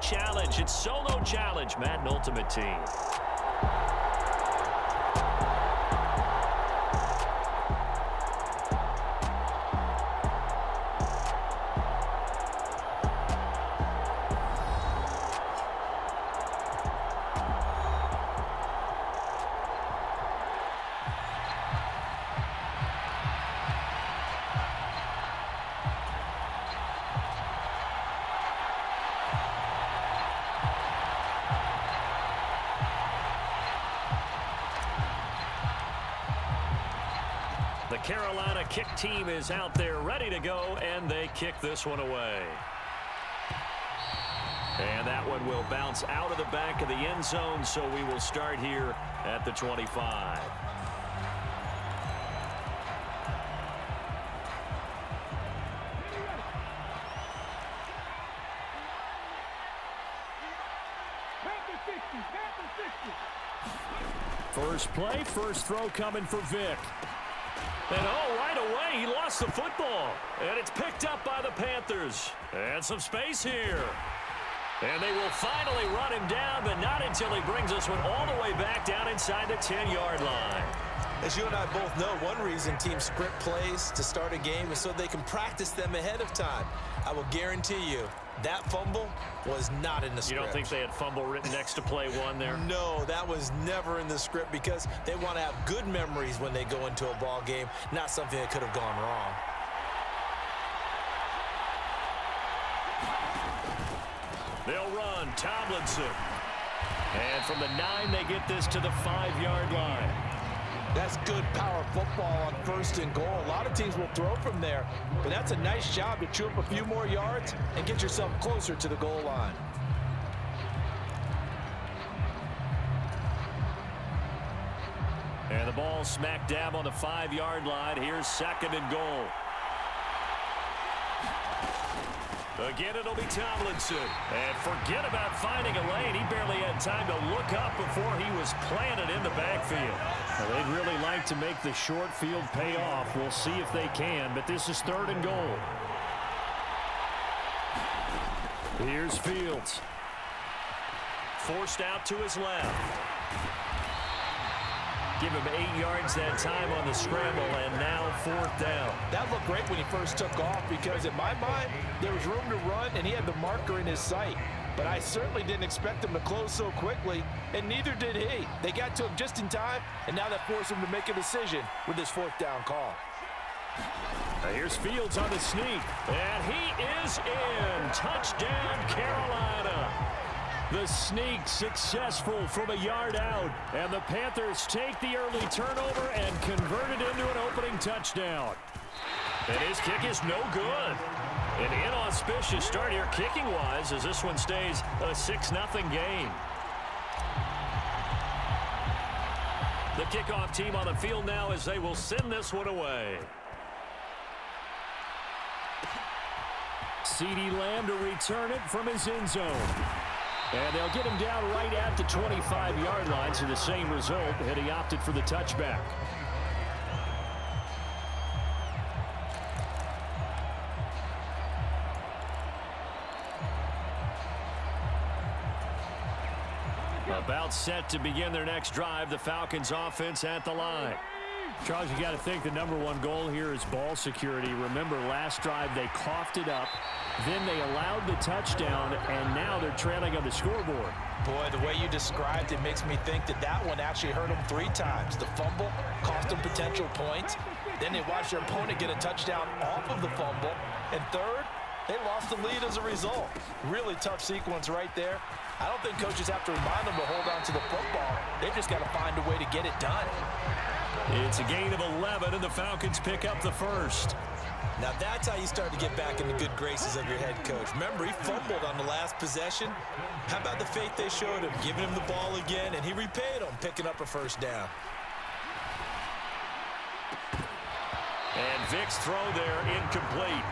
challenge. It's solo challenge, Madden Ultimate Team. The Carolina kick team is out there ready to go, and they kick this one away. And that one will bounce out of the back of the end zone, so we will start here at the 25. First play, first throw coming for Vic. And right away, he lost the football. And it's picked up by the Panthers. And some space here. And they will finally run him down, but not until he brings this one all the way back down inside the 10-yard line. As you and I both know, one reason teams script plays to start a game is so they can practice them ahead of time. I will guarantee you that fumble was not in the script. You don't think they had fumble written next to play one there? No, that was never in the script because they want to have good memories when they go into a ball game, not something that could have gone wrong. They'll run Tomlinson. And from the 9, they get this to the 5-yard line. That's good power football on 1st and goal. A lot of teams will throw from there, but that's a nice job to chew up a few more yards and get yourself closer to the goal line. And the ball smack dab on the 5-yard line. Here's 2nd and goal. Again, it'll be Tomlinson. And forget about finding a lane. He barely had time to look up before he was planted in the backfield. Well, they'd really like to make the short field pay off. We'll see if they can, but this is 3rd and goal. Here's Fields. Forced out to his left. Give him 8 yards that time on the scramble, and now 4th down. That looked great when he first took off because in my mind, there was room to run, and he had the marker in his sight. But I certainly didn't expect him to close so quickly, and neither did he. They got to him just in time, and now that forced him to make a decision with his 4th down call. Now here's Fields on the sneak, and he is in. Touchdown, Carolina. The sneak successful from a yard out, and the Panthers take the early turnover and convert it into an opening touchdown. And his kick is no good. An inauspicious start here kicking-wise as this one stays a 6-0 game. The kickoff team on the field now as they will send this one away. CeeDee Lamb to return it from his end zone. And they'll get him down right at the 25-yard line, so the same result, and he opted for the touchback. About set to begin their next drive, the Falcons offense at the line. Charles, you got to think the #1 goal here is ball security. Remember, last drive they coughed it up, then they allowed the touchdown, and now they're trailing on the scoreboard. Boy, the way you described it makes me think that that one actually hurt them 3 times. The fumble cost them potential points. Then they watched their opponent get a touchdown off of the fumble. And third, they lost the lead as a result. Really tough sequence right there. I don't think coaches have to remind them to hold on to the football. They've just got to find a way to get it done. It's a gain of 11, and the Falcons pick up the first. Now that's how you start to get back in the good graces of your head coach. Remember, he fumbled on the last possession. How about the faith they showed him, giving him the ball again, and he repaid them, picking up a 1st down. And Vick's throw there incomplete.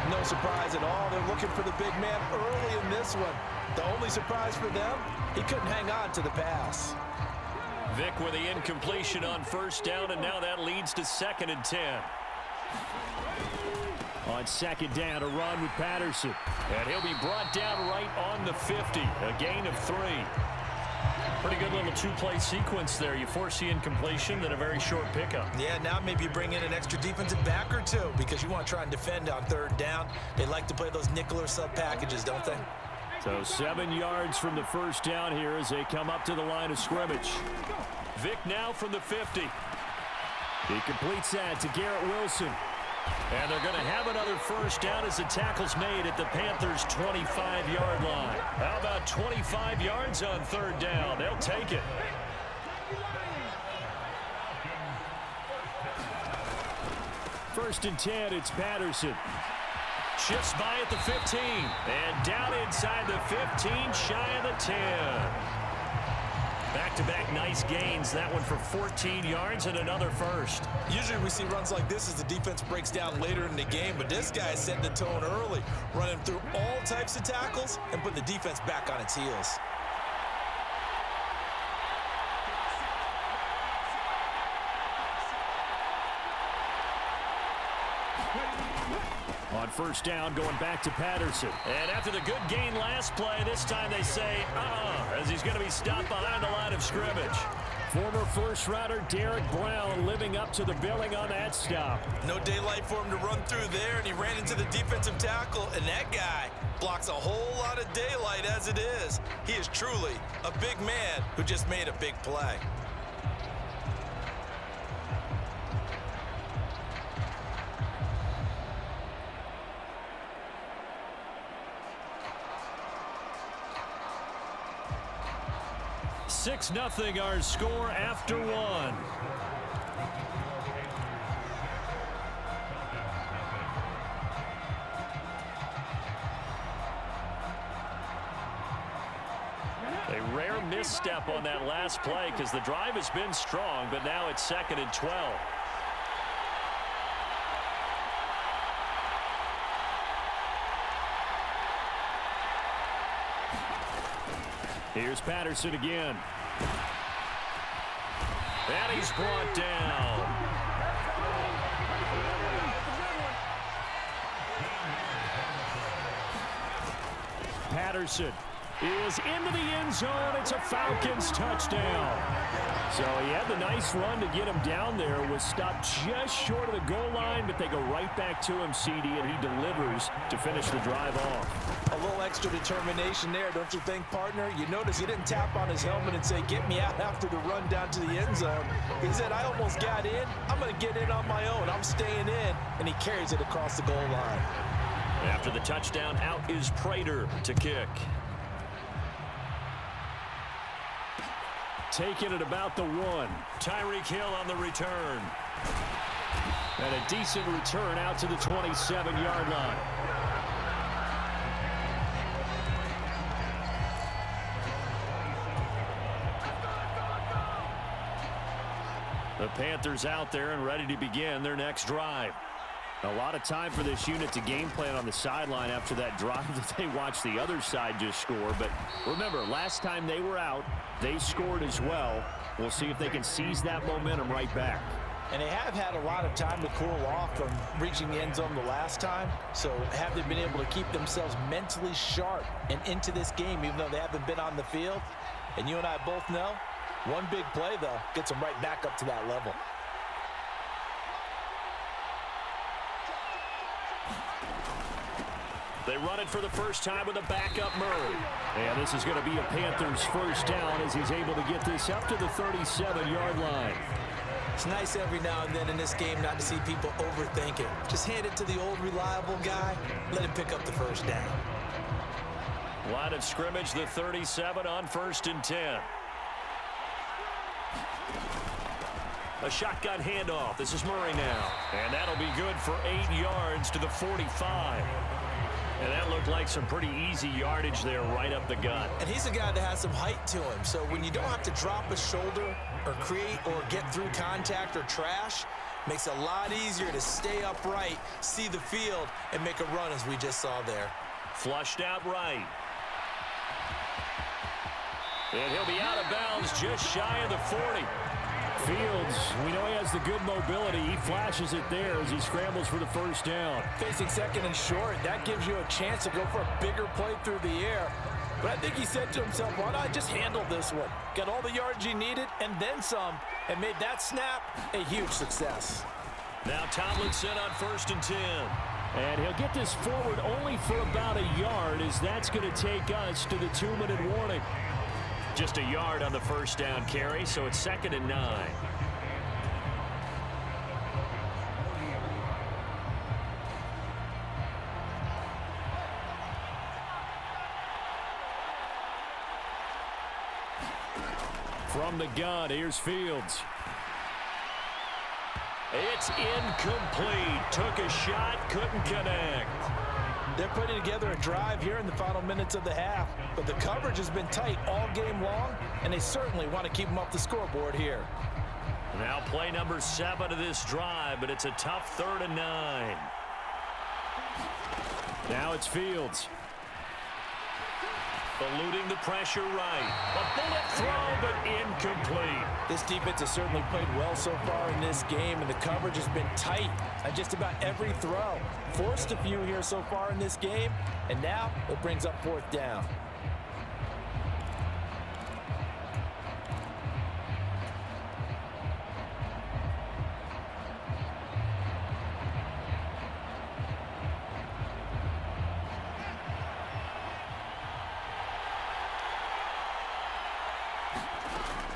No surprise at all. They're looking for the big man early in this one. The only surprise for them, he couldn't hang on to the pass. Vick with the incompletion on 1st down, and now that leads to 2nd and 10. On second down, a run with Patterson. And he'll be brought down right on the 50. A gain of 3. Pretty good little two-play sequence there. You force the incompletion, then a very short pickup. Yeah, now maybe you bring in an extra defensive back or two because you want to try and defend on third down. They like to play those nickel or sub packages, don't they? So 7 yards from the first down here as they come up to the line of scrimmage. Vic now from the 50. He completes that to Garrett Wilson. And they're going to have another first down as the tackle's made at the Panthers' 25-yard line. How about 25 yards on third down? They'll take it. First and 10, it's Patterson. Shifts by at the 15. And down inside the 15, shy of the 10. Back-to-back nice gains. That one for 14 yards and another first. Usually we see runs like this as the defense breaks down later in the game, but this guy is setting the tone early, running through all types of tackles and putting the defense back on its heels. On first down, going back to Patterson. And after the good gain last play, this time they say, as he's going to be stopped behind the line of scrimmage. Former first-rounder Derek Brown living up to the billing on that stop. No daylight for him to run through there, and he ran into the defensive tackle, and that guy blocks a whole lot of daylight as it is. He is truly a big man who just made a big play. Six 0 our score after one. A rare misstep on that last play because the drive has been strong, but now it's 2nd and 12. Here's Patterson again. And he's brought down. Patterson is into the end zone. It's a Falcons touchdown. So he had the nice run to get him down there. Was stopped just short of the goal line, but they go right back to him, CD, and he delivers to finish the drive off. A little extra determination there, don't you think, partner? You notice he didn't tap on his helmet and say, get me out after the run down to the end zone. He said, I almost got in. I'm going to get in on my own. I'm staying in. And he carries it across the goal line. After the touchdown, out is Prater to kick. Taking it about the 1. Tyreek Hill on the return. And a decent return out to the 27-yard line. The Panthers out there and ready to begin their next drive. A lot of time for this unit to game plan on the sideline after that drive that they watched the other side just score. But remember, last time they were out, they scored as well. We'll see if they can seize that momentum right back. And they have had a lot of time to cool off from reaching the end zone the last time. So have they been able to keep themselves mentally sharp and into this game, even though they haven't been on the field? And you and I both know, one big play, though, gets them right back up to that level. They run it for the first time with a backup Murray. And this is going to be a Panthers first down as he's able to get this up to the 37-yard line. It's nice every now and then in this game not to see people overthink it. Just hand it to the old reliable guy. Let him pick up the first down. Line of scrimmage, the 37 on 1st and 10. A shotgun handoff. This is Murray now. And that'll be good for 8 yards to the 45. And that looked like some pretty easy yardage there right up the gut. And he's a guy that has some height to him. So when you don't have to drop a shoulder or create or get through contact or trash, makes it a lot easier to stay upright, see the field, and make a run as we just saw there. Flushed out right. And he'll be out of bounds just shy of the 40. Fields, we know he has the good mobility. He flashes it there as he scrambles for the first down. Facing second and short, that gives you a chance to go for a bigger play through the air. But I think he said to himself, why not just handle this one? Got all the yards he needed and then some, and made that snap a huge success. Now Tomlinson on 1st and 10. And he'll get this forward only for about a yard, as that's going to take us to the 2-minute warning. Just a yard on the first down carry, so it's 2nd and 9. From the gun, here's Fields. It's incomplete. Took a shot, couldn't connect. They're putting together a drive here in the final minutes of the half, but the coverage has been tight all game long, and they certainly want to keep them off the scoreboard here. Now play number 7 of this drive, but it's a tough 3rd and 9. Now it's Fields. Eluding the pressure right. A bullet throw, but incomplete. This defense has certainly played well so far in this game, and the coverage has been tight on just about every throw. Forced a few here so far in this game, and now it brings up 4th down.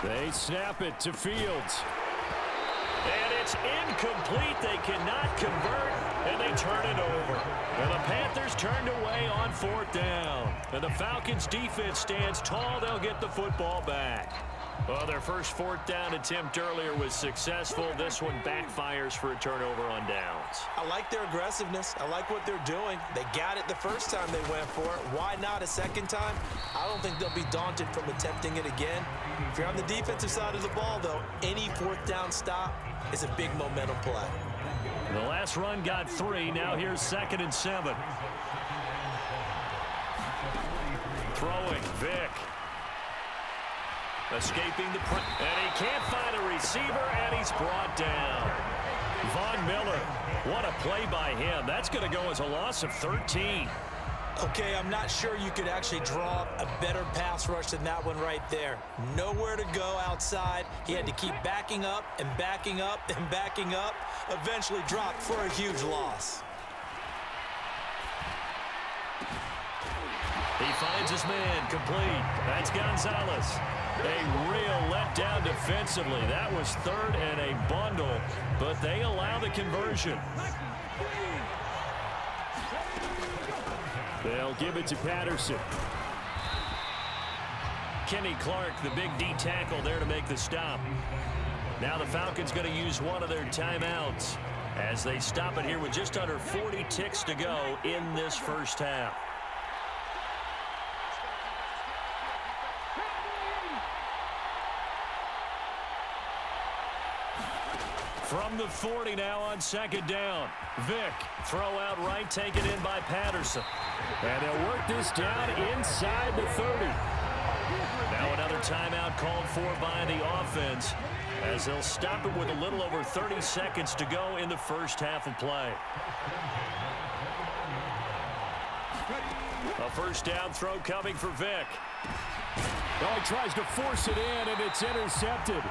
They snap it to Fields. And it's incomplete. They cannot convert, and they turn it over. And the Panthers turned away on 4th down. And the Falcons' defense stands tall. They'll get the football back. Well, their first 4th down attempt earlier was successful. This one backfires for a turnover on downs. I like their aggressiveness. I like what they're doing. They got it the first time they went for it. Why not a second time? I don't think they'll be daunted from attempting it again. If you're on the defensive side of the ball, though, any 4th down stop is a big momentum play. The last run got 3. Now here's 2nd and 7. Throwing, Vic. Escaping the press, and he can't find a receiver, and he's brought down. Von Miller, what a play by him. That's going to go as a loss of 13. Okay, I'm not sure you could actually draw up a better pass rush than that one right there. Nowhere to go outside. He had to keep backing up and backing up and backing up. Eventually dropped for a huge loss. He finds his man, complete. That's Gonzalez. A real letdown defensively. That was 3rd and a bundle, but they allow the conversion. They'll give it to Patterson. Kenny Clark, the big D tackle there to make the stop. Now the Falcons going to use one of their timeouts as they stop it here with just under 40 ticks to go in this first half. From the 40 now on 2nd down. Vic, throw out right, taken in by Patterson. And they'll work this down inside the 30. Now another timeout called for by the offense as they'll stop it with a little over 30 seconds to go in the first half of play. A first down throw coming for Vic. Oh, he tries to force it in, and it's intercepted.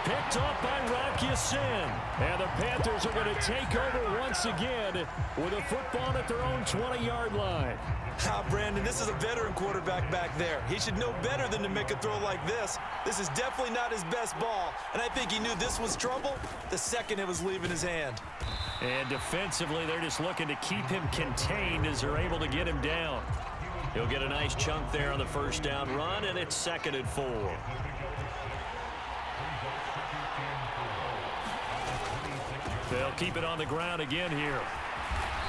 Picked up by Rock Ya-Sin. And the Panthers are going to take over once again with a football at their own 20-yard line. Brandon, this is a veteran quarterback back there. He should know better than to make a throw like this. This is definitely not his best ball, and I think he knew this was trouble the second it was leaving his hand. And defensively, they're just looking to keep him contained as they're able to get him down. He'll get a nice chunk there on the first down run, and it's 2nd and 4. They'll keep it on the ground again here.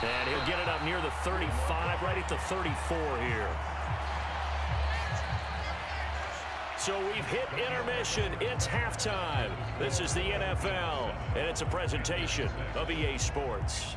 And he'll get it up near the 35, right at the 34 here. So we've hit intermission. It's halftime. This is the NFL, and it's a presentation of EA Sports.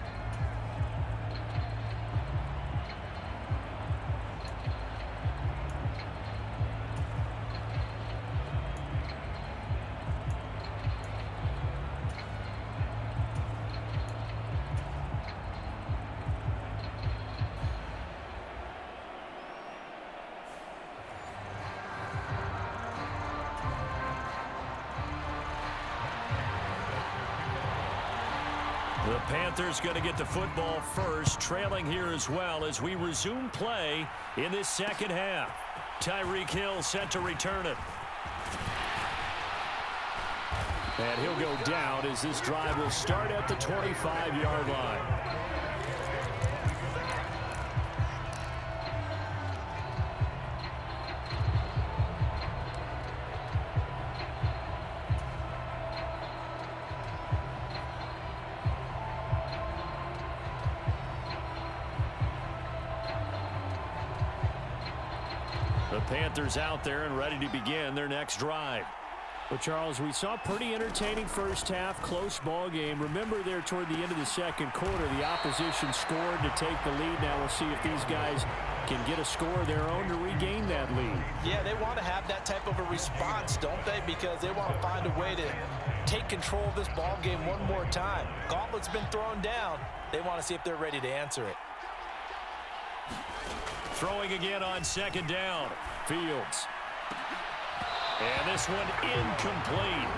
The Panthers going to get the football first, trailing here as well as we resume play in this second half. Tyreek Hill set to return it. And he'll go down as this drive will start at the 25-yard line. The Panthers out there and ready to begin their next drive. Well, Charles, we saw a pretty entertaining first half, close ball game. Remember there toward the end of the second quarter, the opposition scored to take the lead. Now we'll see if these guys can get a score of their own to regain that lead. Yeah, they want to have that type of a response, don't they? Because they want to find a way to take control of this ball game one more time. Gauntlet's been thrown down. They want to see if they're ready to answer it. Throwing again on second down. Fields. And this one incomplete.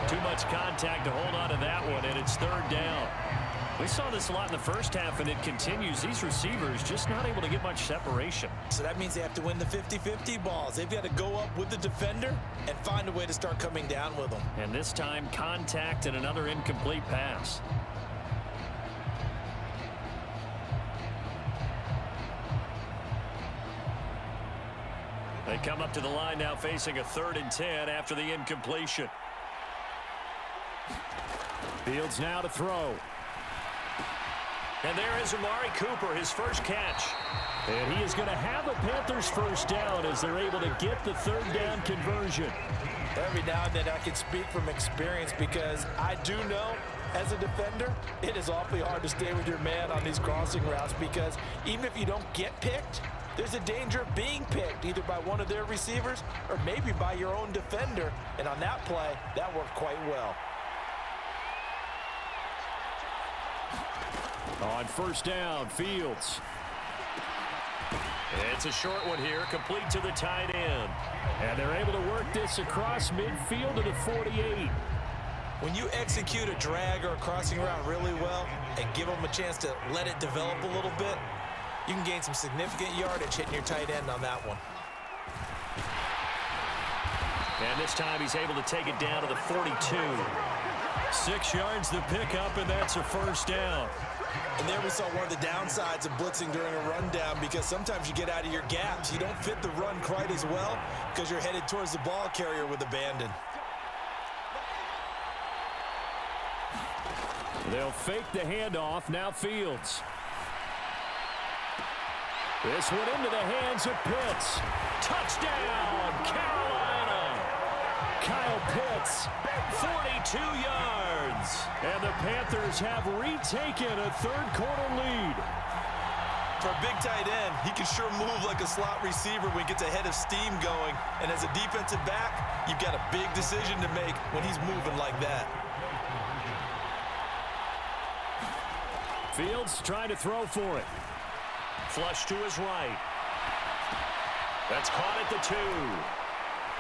Too much contact to hold on to that one, and it's third down. We saw this a lot in the first half, and it continues. These receivers just not able to get much separation. So that means they have to win the 50-50 balls. They've got to go up with the defender and find a way to start coming down with them. And this time, contact and another incomplete pass. They come up to the line now facing a 3rd and 10 after the incompletion. Fields now to throw. And there is Amari Cooper, his first catch. And he is going to have a Panthers first down as they're able to get the 3rd down conversion. Every now and then I can speak from experience because I do know as a defender, it is awfully hard to stay with your man on these crossing routes because even if you don't get picked, there's a danger of being picked either by one of their receivers or maybe by your own defender. And on that play, that worked quite well. On first down, Fields. It's a short one here, complete to the tight end. And they're able to work this across midfield to the 48. When you execute a drag or a crossing route really well and give them a chance to let it develop a little bit, you can gain some significant yardage hitting your tight end on that one. And this time he's able to take it down to the 42. 6 yards the pickup, and that's a first down. And there we saw one of the downsides of blitzing during a rundown because sometimes you get out of your gaps. You don't fit the run quite as well because you're headed towards the ball carrier with abandon. They'll fake the handoff. Now Fields. This one into the hands of Pitts. Touchdown, Carolina. Kyle Pitts, 42 yards. And the Panthers have retaken a third-quarter lead. For a big tight end, he can sure move like a slot receiver when he gets a head of steam going. And as a defensive back, you've got a big decision to make when he's moving like that. Fields trying to throw for it. Flush to his right. That's caught at the 2.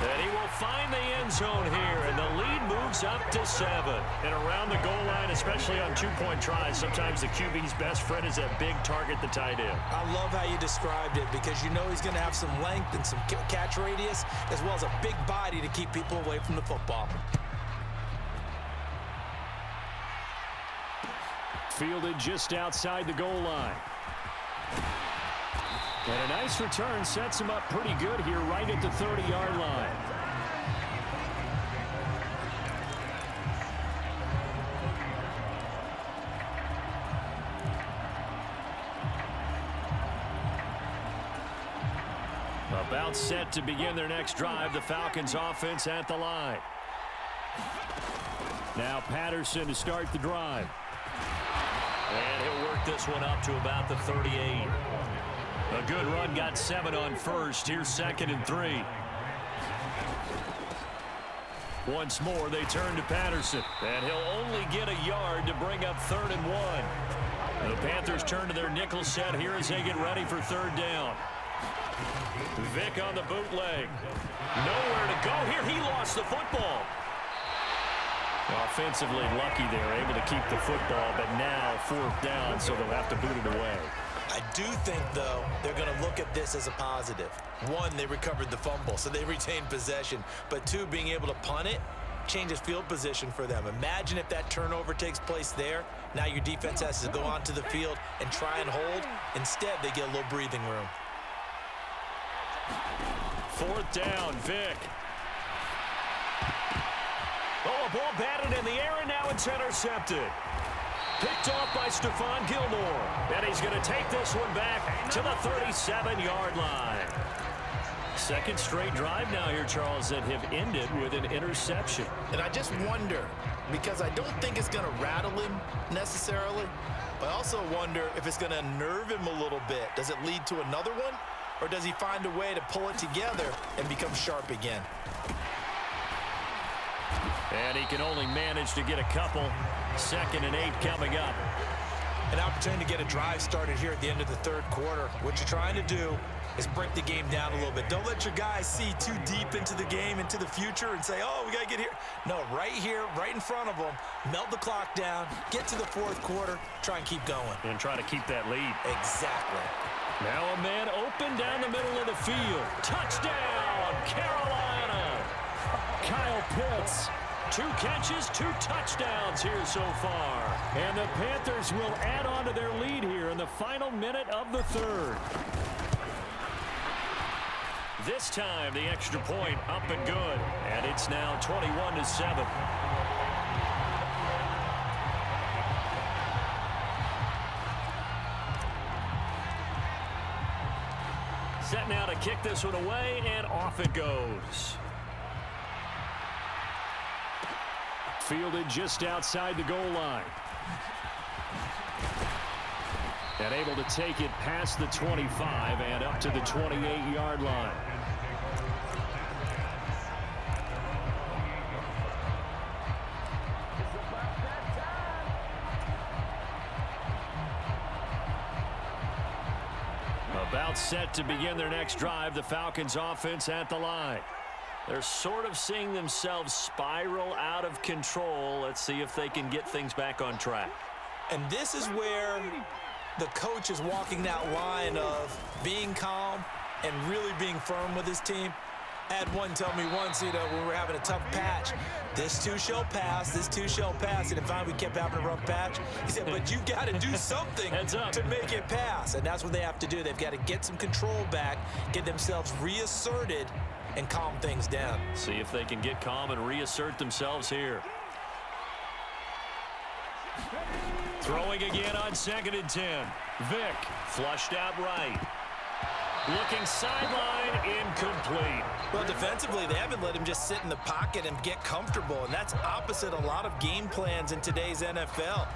And he will find the end zone here, and the lead moves up to 7. And around the goal line, especially on two-point tries, sometimes the QB's best friend is that big target, the tight end. I love how you described it because you know he's going to have some length and some catch radius as well as a big body to keep people away from the football. Fielded just outside the goal line. And a nice return sets him up pretty good here right at the 30-yard line. About set to begin their next drive, the Falcons offense at the line. Now Patterson to start the drive. And he'll work this one up to about the 38. A good run, got 7 on first. Here's 2nd and 3. Once more, they turn to Patterson. And he'll only get a yard to bring up 3rd and 1. The Panthers turn to their nickel set here as they get ready for 3rd down. Vic on the bootleg. Nowhere to go here. He lost the football. Offensively lucky they're able to keep the football, but now 4th down, so they'll have to boot it away. I do think, though, they're going to look at this as a positive. 1, they recovered the fumble, so they retained possession. But 2, being able to punt it changes field position for them. Imagine if that turnover takes place there. Now your defense has to go onto the field and try and hold. Instead, they get a little breathing room. 4th down, Vic. Oh, a ball batted in the air, and now it's intercepted. Picked off by Stephon Gilmore. And he's going to take this one back to the 37-yard line. Second straight drive now here, Charles, that have ended with an interception. And I just wonder, because I don't think it's going to rattle him necessarily, but I also wonder if it's going to unnerve him a little bit. Does it lead to another one? Or does he find a way to pull it together and become sharp again? And he can only manage to get a couple. 2nd and 8 coming up. An opportunity to get a drive started here at the end of the 3rd quarter. What you're trying to do is break the game down a little bit. Don't let your guys see too deep into the game, into the future, and say, oh, we got to get here. No, right here, right in front of them, melt the clock down, get to the 4th quarter, try and keep going. And try to keep that lead. Exactly. Now a man open down the middle of the field. Touchdown, Carolina. Kyle Pitts. 2 catches, 2 touchdowns here so far. And the Panthers will add on to their lead here in the final minute of the 3rd. This time, the extra point up and good. And it's now 21-7. Set now to kick this one away, and off it goes. Fielded just outside the goal line. And able to take it past the 25 and up to the 28-yard line. About set to begin their next drive, the Falcons offense at the line. They're sort of seeing themselves spiral out of control. Let's see if they can get things back on track. And this is where the coach is walking that line of being calm and really being firm with his team. I had one tell me once, when we were having a tough patch, this too shall pass, this too shall pass. And finally we kept having a rough patch. He said, but you've got to do something to make it pass. And that's what they have to do. They've got to get some control back, get themselves reasserted, and calm things down. See if they can get calm and reassert themselves here. Throwing again on 2nd and 10. Vic flushed out right. Looking sideline, incomplete. Well, defensively, they haven't let him just sit in the pocket and get comfortable, and that's opposite a lot of game plans in today's NFL.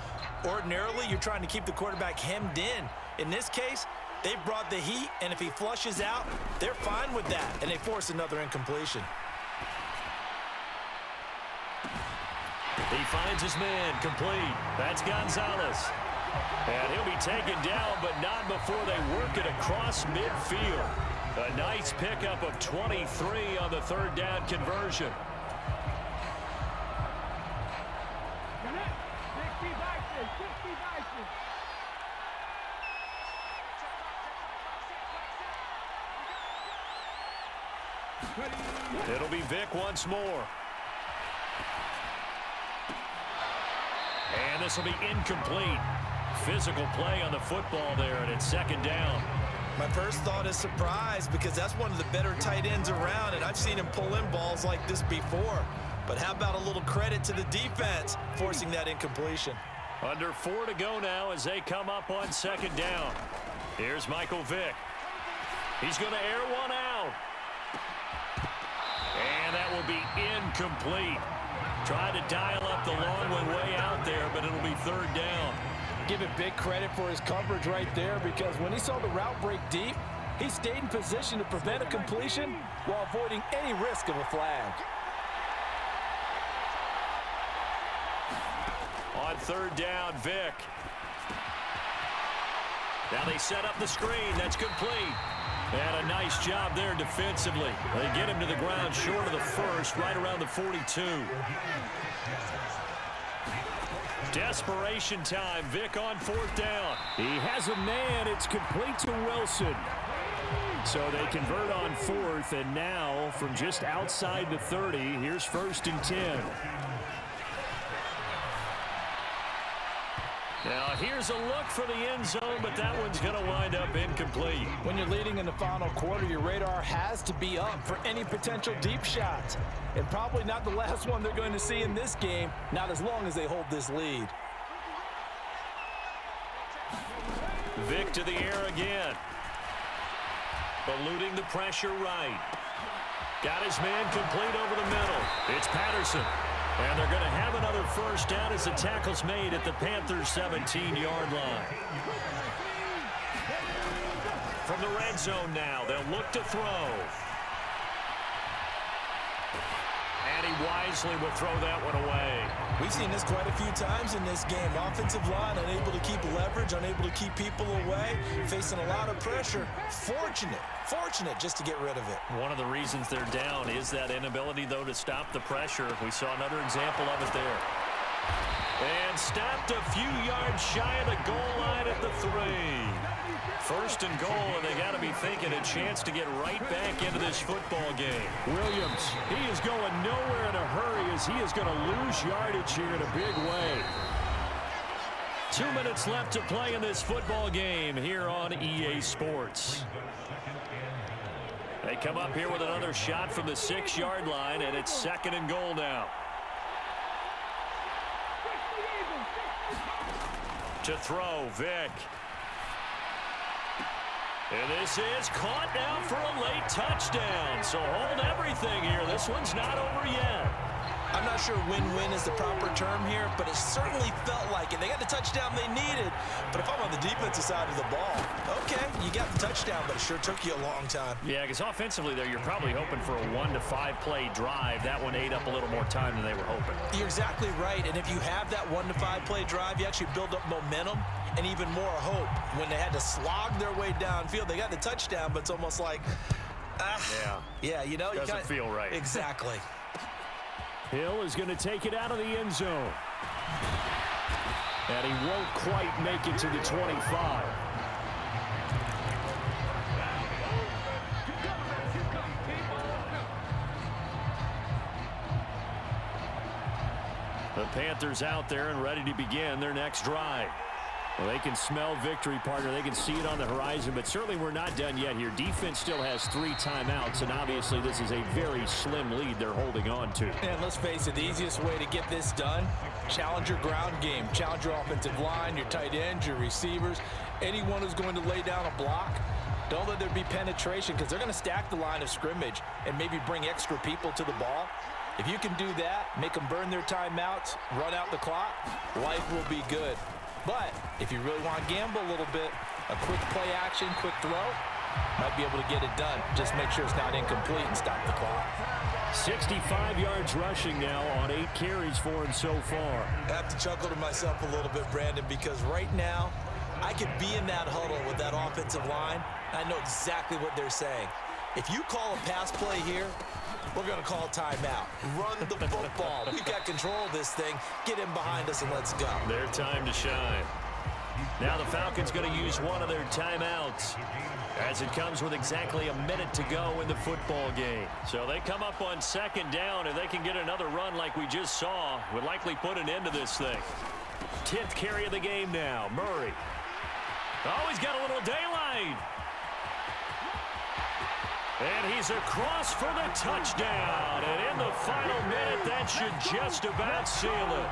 Ordinarily, you're trying to keep the quarterback hemmed in. In this case, they brought the heat, and if he flushes out, they're fine with that, and they force another incompletion. He finds his man, complete. That's Gonzalez. And he'll be taken down, but not before they work it across midfield. A nice pickup of 23 on the 3rd down conversion. It'll be Vic once more. And this will be incomplete. Physical play on the football there, and it's 2nd down. My first thought is surprise, because that's one of the better tight ends around, and I've seen him pull in balls like this before. But how about a little credit to the defense forcing that incompletion? Under 4 to go now as they come up on 2nd down. Here's Michael Vick. He's going to air one out. And that will be incomplete. Trying to dial up the long one way out there, but it'll be 3rd down. Give it big credit for his coverage right there, because when he saw the route break deep, he stayed in position to prevent a completion while avoiding any risk of a flag. On 3rd down, Vic. Now they set up the screen. That's complete. And a nice job there defensively. They get him to the ground short of the first, right around the 42. Desperation time. Vic on 4th down. He has a man. It's complete to Wilson. So they convert on 4th, and now from just outside the 30, here's 1st and 10. Now here's a look for the end zone, but that one's going to wind up incomplete. When you're leading in the final quarter, your radar has to be up for any potential deep shots. And probably not the last one they're going to see in this game, not as long as they hold this lead. Vic to the air again. Eluding the pressure right. Got his man complete over the middle. It's Patterson. And they're going to have another 1st down as the tackle's made at the Panthers' 17-yard line. From the red zone now, they'll look to throw. And he wisely will throw that one away. We've seen this quite a few times in this game. Offensive line unable to keep leverage, unable to keep people away, facing a lot of pressure. Fortunate just to get rid of it. One of the reasons they're down is that inability, though, to stop the pressure. We saw another example of it there. And stopped a few yards shy of the goal line at the 3. 1st and goal, and they got to be thinking a chance to get right back into this football game. Williams, he is going nowhere in a hurry as he is going to lose yardage here in a big way. 2 minutes left to play in this football game here on EA Sports. They come up here with another shot from the 6-yard line, and it's 2nd and goal now. To throw, Vic. And this is caught now for a late touchdown. So hold everything here. This one's not over yet. I'm not sure win-win is the proper term here, but it certainly felt like it. They got the touchdown they needed, but if I'm on the defensive side of the ball, okay, you got the touchdown, but it sure took you a long time. Yeah, because offensively there, you're probably hoping for a 1 to 5 play drive. That one ate up a little more time than they were hoping. You're exactly right, and if you have that 1 to 5 play drive, you actually build up momentum and even more hope. When they had to slog their way downfield, they got the touchdown, but it's almost like, yeah, you know, doesn't feel right. Exactly. Hill is going to take it out of the end zone. And he won't quite make it to the 25. The Panthers out there and ready to begin their next drive. Well, they can smell victory, partner. They can see it on the horizon, but certainly we're not done yet here. Defense still has 3 timeouts, and obviously this is a very slim lead they're holding on to. And let's face it, the easiest way to get this done, challenge your ground game. Challenge your offensive line, your tight ends, your receivers, anyone who's going to lay down a block. Don't let there be penetration because they're going to stack the line of scrimmage and maybe bring extra people to the ball. If you can do that, make them burn their timeouts, run out the clock, life will be good. But if you really want to gamble a little bit, a quick play action, quick throw, might be able to get it done. Just make sure it's not incomplete and stop the clock. 65 yards rushing now on 8 carries for him so far. I have to chuckle to myself a little bit, Brandon, because right now I could be in that huddle with that offensive line. I know exactly what they're saying. If you call a pass play here, we're going to call timeout. Run the football. We've got control of this thing. Get in behind us and let's go. Their time to shine. Now the Falcons going to use one of their timeouts as it comes with exactly a minute to go in the football game. So they come up on 2nd down, and they can get another run like we just saw. Would likely put an end to this thing. 10th carry of the game now. Murray. Oh, he's got a little daylight. And he's across for the touchdown. And in the final minute, that should just about seal it.